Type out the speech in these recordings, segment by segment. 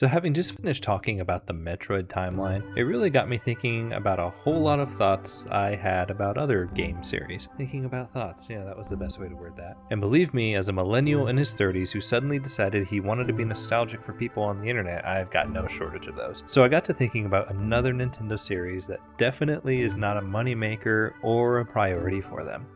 So, having just finished talking about the Metroid timeline, it really got me thinking about a whole lot of thoughts I had about other game series. Thinking about thoughts, yeah, that was the best way to word that. And believe me, as a millennial in his 30s who suddenly decided he wanted to be nostalgic for people on the internet, I've got no shortage of those. So, I got to thinking about another Nintendo series that definitely is not a moneymaker or a priority for them.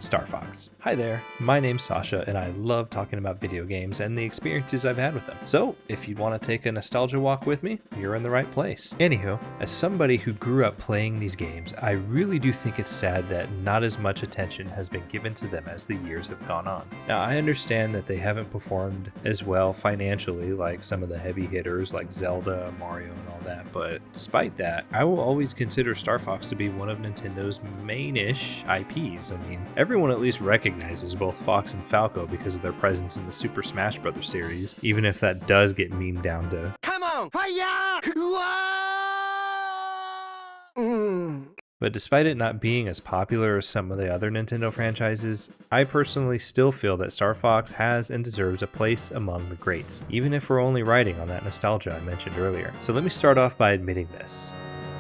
Star Fox. Hi there, my name's Sasha, and I love talking about video games and the experiences I've had with them. So, if you want to take a nostalgia walk with me, you're in the right place. Anywho, as somebody who grew up playing these games, I really do think it's sad that not as much attention has been given to them as the years have gone on. Now, I understand that they haven't performed as well financially like some of the heavy hitters like Zelda, Mario, and all that, but despite that, I will always consider Star Fox to be one of Nintendo's main-ish IPs. I mean, everyone at least recognizes both Fox and Falco because of their presence in the Super Smash Bros. Series, even if that does get memed down to "Come on, fire!" But despite it not being as popular as some of the other Nintendo franchises, I personally still feel that Star Fox has and deserves a place among the greats, even if we're only riding on that nostalgia I mentioned earlier. So let me start off by admitting this.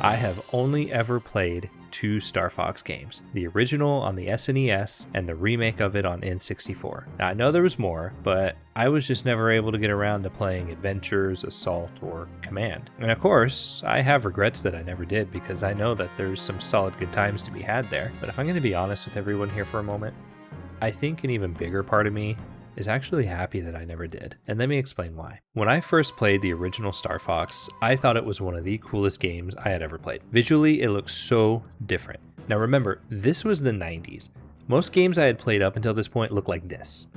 I have only ever played two Star Fox games, the original on the SNES and the remake of it on N64. Now I know there was more, but I was just never able to get around to playing Adventures, Assault, or Command. And of course, I have regrets that I never did because I know that there's some solid good times to be had there. But if I'm going to be honest with everyone here for a moment, I think an even bigger part of me is actually happy that I never did. And let me explain why. When I first played the original Star Fox, I thought it was one of the coolest games I had ever played. Visually, it looks so different. Now remember, this was the 90s. Most games I had played up until this point looked like this.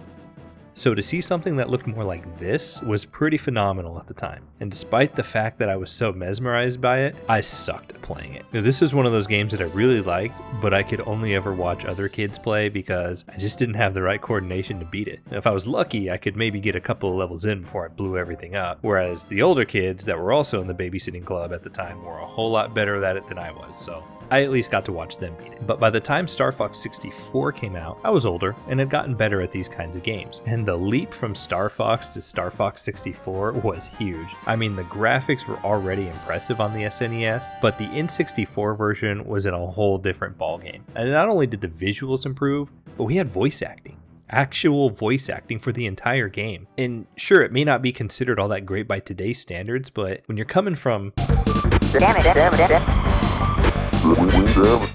So to see something that looked more like this was pretty phenomenal at the time. And despite the fact that I was so mesmerized by it, I sucked at playing it. Now, this was one of those games that I really liked, but I could only ever watch other kids play because I just didn't have the right coordination to beat it. Now, if I was lucky, I could maybe get a couple of levels in before I blew everything up. Whereas the older kids that were also in the babysitting club at the time were a whole lot better at it than I was. So I at least got to watch them beat it. But by the time Star Fox 64 came out, I was older and had gotten better at these kinds of games. And the leap from Star Fox to Star Fox 64 was huge. I mean, the graphics were already impressive on the SNES, but the N64 version was in a whole different ballgame. And not only did the visuals improve, but we had voice acting. Actual voice acting for the entire game. And sure, it may not be considered all that great by today's standards, but when you're coming from...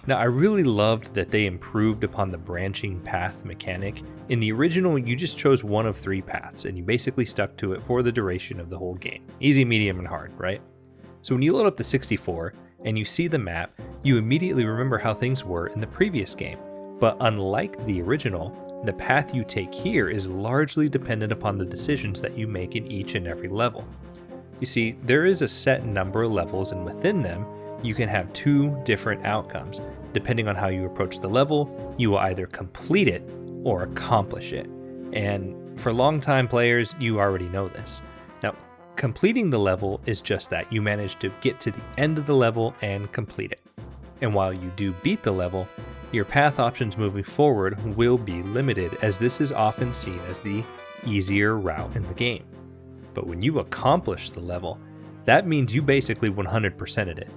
Now, I really loved that they improved upon the branching path mechanic. In the original, you just chose one of three paths, and you basically stuck to it for the duration of the whole game. Easy, medium, and hard, right? So when you load up the 64, and you see the map, you immediately remember how things were in the previous game. But unlike the original, the path you take here is largely dependent upon the decisions that you make in each and every level. You see, there is a set number of levels, and within them, you can have two different outcomes. Depending on how you approach the level, you will either complete it or accomplish it. And for longtime players, you already know this. Now, completing the level is just that. You manage to get to the end of the level and complete it. And while you do beat the level, your path options moving forward will be limited, as this is often seen as the easier route in the game. But when you accomplish the level, that means you basically 100%ed it.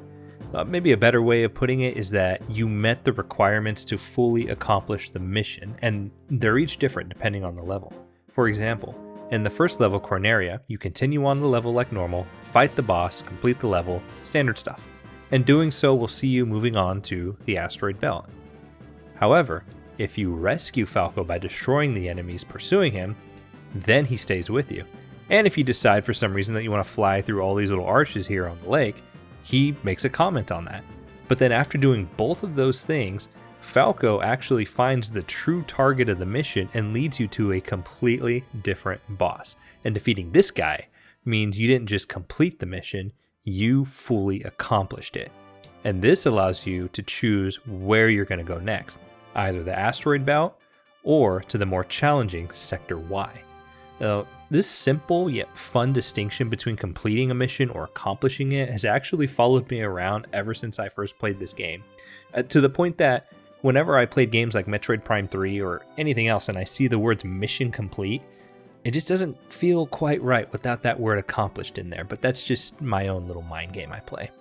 Maybe a better way of putting it is that you met the requirements to fully accomplish the mission, and they're each different depending on the level. For example, in the first level, Corneria, you continue on the level like normal, fight the boss, complete the level, standard stuff. And doing so will see you moving on to the asteroid belt. However, if you rescue Falco by destroying the enemies pursuing him, then he stays with you. And if you decide for some reason that you want to fly through all these little arches here on the lake, he makes a comment on that. But then after doing both of those things, Falco actually finds the true target of the mission and leads you to a completely different boss. And defeating this guy means you didn't just complete the mission, you fully accomplished it. And this allows you to choose where you're going to go next, either the asteroid belt or to the more challenging Sector Y. Now, this simple yet fun distinction between completing a mission or accomplishing it has actually followed me around ever since I first played this game, to the point that whenever I played games like Metroid Prime 3 or anything else and I see the words mission complete, it just doesn't feel quite right without that word accomplished in there, but that's just my own little mind game I play.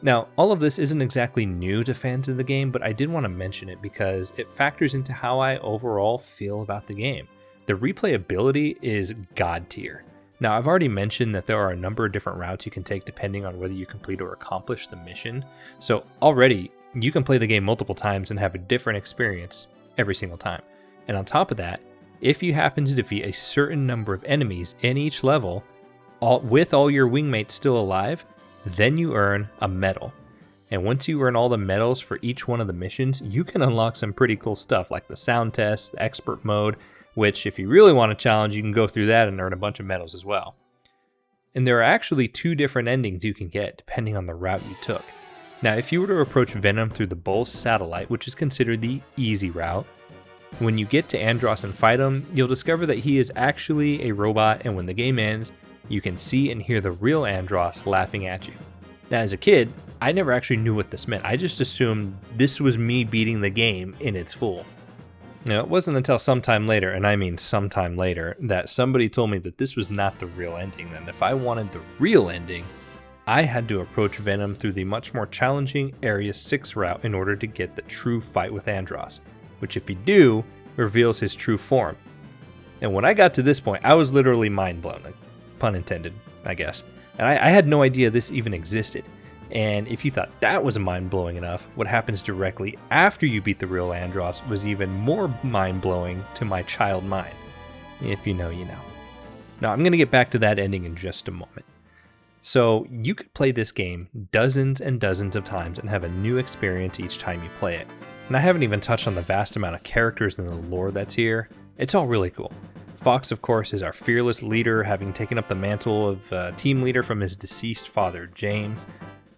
Now, all of this isn't exactly new to fans of the game, but I did want to mention it because it factors into how I overall feel about the game. The replayability is god tier. Now, I've already mentioned that there are a number of different routes you can take depending on whether you complete or accomplish the mission, so already you can play the game multiple times and have a different experience every single time. And on top of that, if you happen to defeat a certain number of enemies in each level, with all your wingmates still alive, then you earn a medal. And once you earn all the medals for each one of the missions, you can unlock some pretty cool stuff like the sound test, the expert mode, which if you really want a challenge, you can go through that and earn a bunch of medals as well. And there are actually 2 different endings you can get depending on the route you took. Now, if you were to approach Venom through the Bull satellite, which is considered the easy route, when you get to Andross and fight him, you'll discover that he is actually a robot, and when the game ends, you can see and hear the real Andross laughing at you. Now, as a kid, I never actually knew what this meant. I just assumed this was me beating the game in its full. Now, it wasn't until sometime later, and I mean sometime later, that somebody told me that this was not the real ending, and if I wanted the real ending, I had to approach Venom through the much more challenging Area 6 route in order to get the true fight with Andross, which if you do, reveals his true form. And when I got to this point, I was literally mind blown, pun intended, I guess. And I had no idea this even existed. And if you thought that was mind blowing enough, what happens directly after you beat the real Andross was even more mind blowing to my child mind. If you know, you know. Now I'm going to get back to that ending in just a moment. So you could play this game dozens and dozens of times and have a new experience each time you play it. And I haven't even touched on the vast amount of characters and the lore that's here. It's all really cool. Fox, of course, is our fearless leader, having taken up the mantle of team leader from his deceased father, James.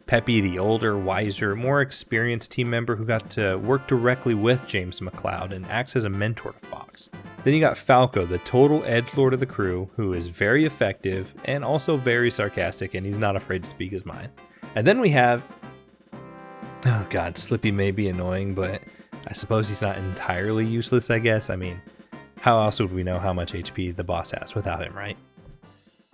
Peppy, the older, wiser, more experienced team member who got to work directly with James McCloud and acts as a mentor to Fox. Then you got Falco, the total edgelord of the crew, who is very effective and also very sarcastic, and he's not afraid to speak his mind. And then we have... oh god, Slippy may be annoying, but I suppose he's not entirely useless, I guess. I mean, how else would we know how much HP the boss has without him, right?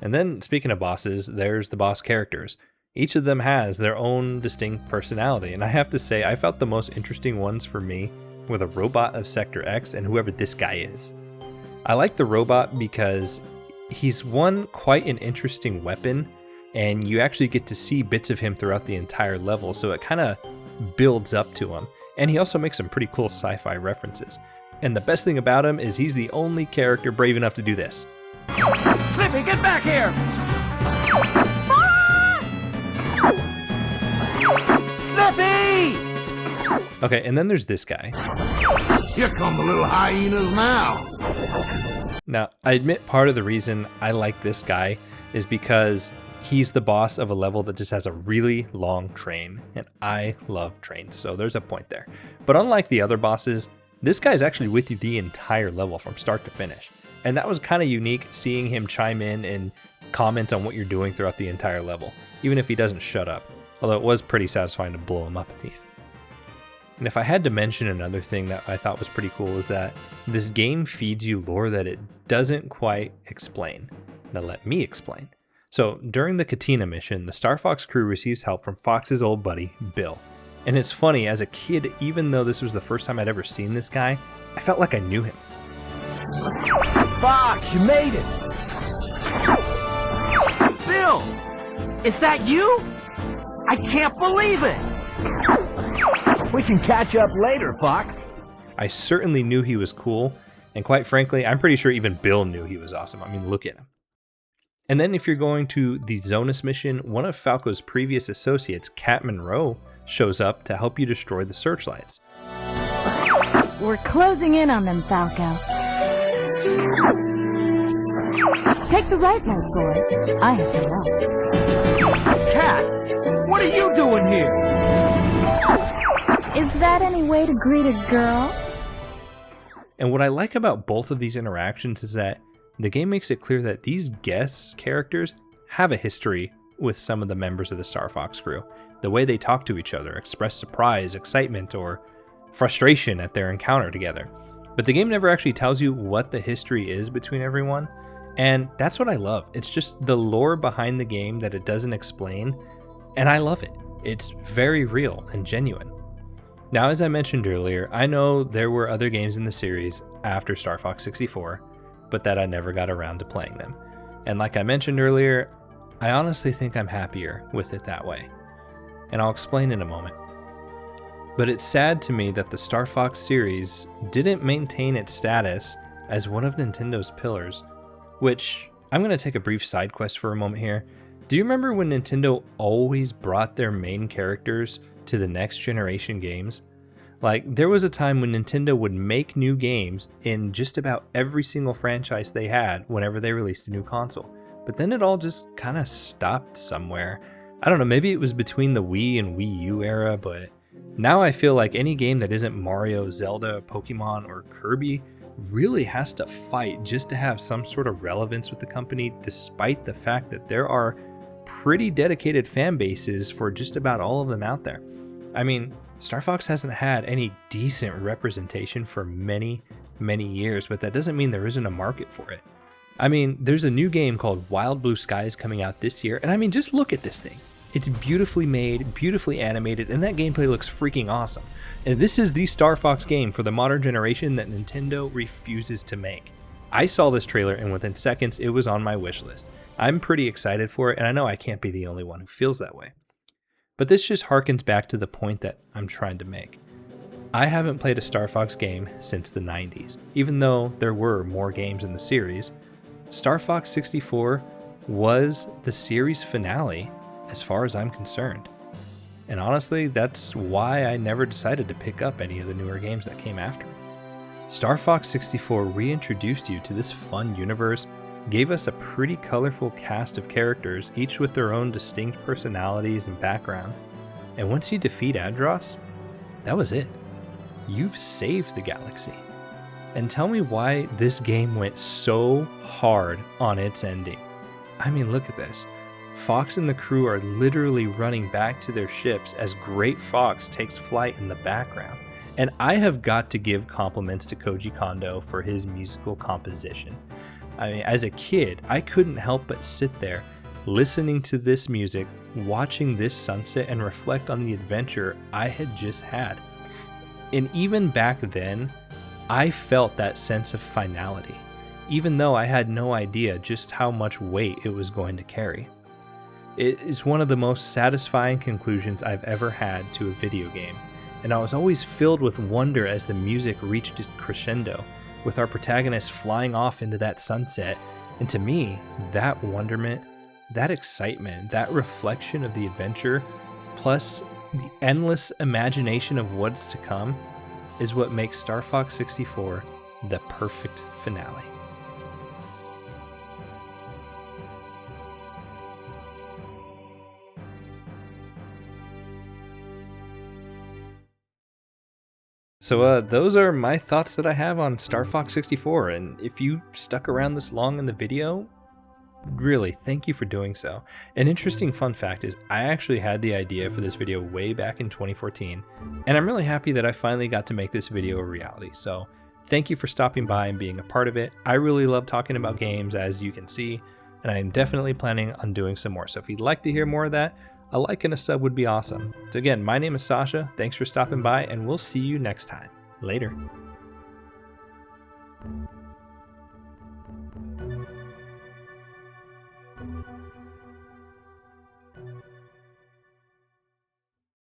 And then, speaking of bosses, there's the boss characters. Each of them has their own distinct personality, and I have to say, I felt the most interesting ones for me were the robot of Sector X and whoever this guy is. I like the robot because he's quite an interesting weapon, and you actually get to see bits of him throughout the entire level, so it kind of builds up to him. And he also makes some pretty cool sci-fi references. And the best thing about him is he's the only character brave enough to do this. Slippy, get back here! Slippy! Okay, and then there's this guy. Here come the little hyenas now. Now, I admit part of the reason I like this guy is because he's the boss of a level that just has a really long train, and I love trains, so there's a point there. But unlike the other bosses, this guy's actually with you the entire level from start to finish. And that was kind of unique, seeing him chime in and comment on what you're doing throughout the entire level, even if he doesn't shut up. Although it was pretty satisfying to blow him up at the end. And if I had to mention another thing that I thought was pretty cool is that this game feeds you lore that it doesn't quite explain. Now let me explain. So during the Katina mission, the Star Fox crew receives help from Fox's old buddy, Bill. And it's funny, as a kid, even though this was the first time I'd ever seen this guy, I felt like I knew him. Fox, you made it! Bill! Is that you? I can't believe it! We can catch up later, Fox. I certainly knew he was cool, and quite frankly, I'm pretty sure even Bill knew he was awesome. I mean, look at him. And then if you're going to the Zonus mission, one of Falco's previous associates, Cat Monroe, shows up to help you destroy the searchlights. We're closing in on them, Falco. Take the right leg, boy. I have the left. Cat, what are you doing here? Is that any way to greet a girl? And what I like about both of these interactions is that the game makes it clear that these guest characters have a history with some of the members of the Star Fox crew. The way they talk to each other, express surprise, excitement, or frustration at their encounter together. But the game never actually tells you what the history is between everyone, and that's what I love. It's just the lore behind the game that it doesn't explain, and I love it. It's very real and genuine. Now, as I mentioned earlier, I know there were other games in the series after Star Fox 64, but that I never got around to playing them. And like I mentioned earlier, I honestly think I'm happier with it that way. And I'll explain in a moment. But it's sad to me that the Star Fox series didn't maintain its status as one of Nintendo's pillars, which I'm going to take a brief side quest for a moment here. Do you remember when Nintendo always brought their main characters to the next generation games? Like, there was a time when Nintendo would make new games in just about every single franchise they had whenever they released a new console. But then it all just kind of stopped somewhere. I don't know, maybe it was between the Wii and Wii U era, but now I feel like any game that isn't Mario, Zelda, Pokemon, or Kirby really has to fight just to have some sort of relevance with the company, despite the fact that there are pretty dedicated fan bases for just about all of them out there. I mean, Star Fox hasn't had any decent representation for many, many years, but that doesn't mean there isn't a market for it. I mean, there's a new game called Wild Blue Skies coming out this year, and I mean, just look at this thing. It's beautifully made, beautifully animated, and that gameplay looks freaking awesome. And this is the Star Fox game for the modern generation that Nintendo refuses to make. I saw this trailer, and within seconds, it was on my wish list. I'm pretty excited for it, and I know I can't be the only one who feels that way. But this just harkens back to the point that I'm trying to make. I haven't played a Star Fox game since the 90s. Even though there were more games in the series, Star Fox 64 was the series finale as far as I'm concerned. And honestly, that's why I never decided to pick up any of the newer games that came after it. Star Fox 64 reintroduced you to this fun universe, gave us a pretty colorful cast of characters, each with their own distinct personalities and backgrounds. And once you defeat Andross, that was it. You've saved the galaxy. And tell me why this game went so hard on its ending. I mean, look at this. Fox and the crew are literally running back to their ships as Great Fox takes flight in the background. And I have got to give compliments to Koji Kondo for his musical composition. I mean, as a kid, I couldn't help but sit there, listening to this music, watching this sunset, and reflect on the adventure I had just had. And even back then, I felt that sense of finality, even though I had no idea just how much weight it was going to carry. It is one of the most satisfying conclusions I've ever had to a video game, and I was always filled with wonder as the music reached its crescendo, with our protagonist flying off into that sunset. And to me, that wonderment, that excitement, that reflection of the adventure, plus the endless imagination of what's to come, is what makes Star Fox 64 the perfect finale. So those are my thoughts that I have on Star Fox 64, and if you stuck around this long in the video, really, thank you for doing so. An interesting fun fact is I actually had the idea for this video way back in 2014, and I'm really happy that I finally got to make this video a reality. So thank you for stopping by and being a part of it. I really love talking about games, as you can see, and I'm definitely planning on doing some more. So if you'd like to hear more of that, a like and a sub would be awesome. So again, my name is Sasha. Thanks for stopping by, and we'll see you next time. Later.